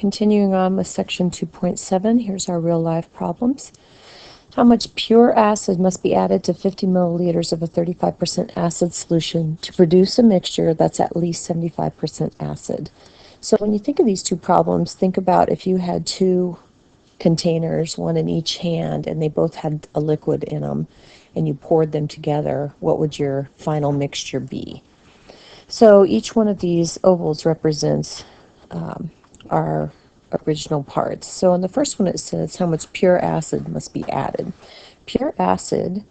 continuing on with section 2.7, here's our real life problems. How much pure acid must be added to 50 milliliters of a 35% acid solution to produce a mixture that's at least 75% acid? So when you think of these two problems, think about if you had two containers, one in each hand, and they both had a liquid in them, and you poured them together, what would your final mixture be? So each one of these ovals represents our original parts. So in the first one it says how much pure acid must be added. Pure acid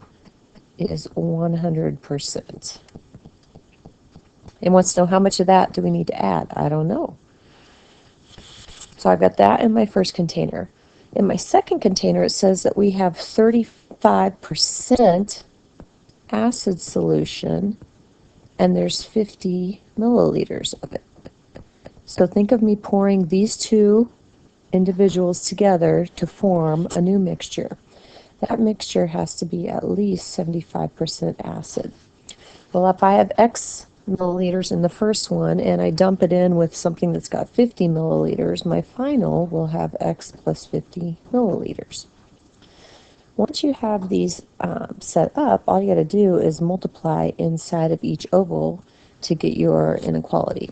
is 100%. It wants to know how much of that do we need to add. I don't know. So I've got that in my first container. In my second container it says that we have 35% acid solution and there's 50 milliliters of it. So think of me pouring these two individuals together to form a new mixture. That mixture has to be at least 75% acid. Well, if I have X milliliters in the first one and I dump it in with something that's got 50 milliliters, my final will have X plus 50 milliliters. Once you have these set up, all you got to do is multiply inside of each oval to get your inequality.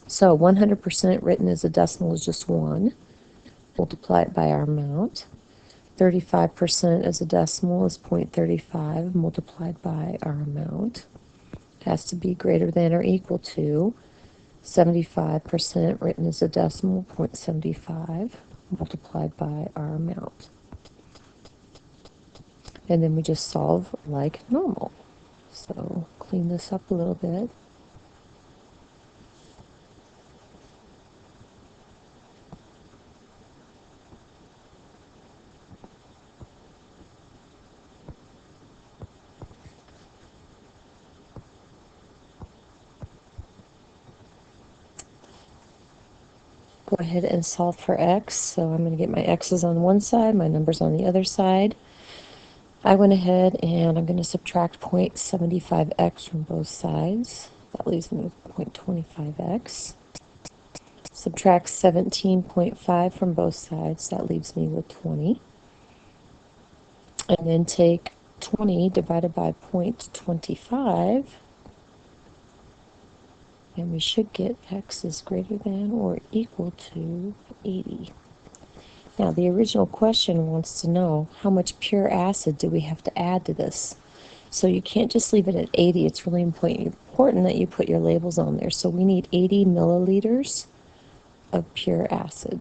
So 100% written as a decimal is just 1. Multiply it by our amount. 35% as a decimal is 0.35 multiplied by our amount. It has to be greater than or equal to 75% written as a decimal, 0.75 multiplied by our amount. And then we just solve like normal. So clean this up a little bit. Go ahead and solve for x. So I'm going to get my x's on one side, my numbers on the other side. I went ahead and I'm going to subtract 0.75x from both sides. That leaves me with 0.25x. Subtract 17.5 from both sides. That leaves me with 20. And then take 20 divided by 0.25. And we should get x is greater than or equal to 80. Now, the original question wants to know how much pure acid do we have to add to this. So you can't just leave it at 80. It's really important that you put your labels on there. So we need 80 milliliters of pure acid.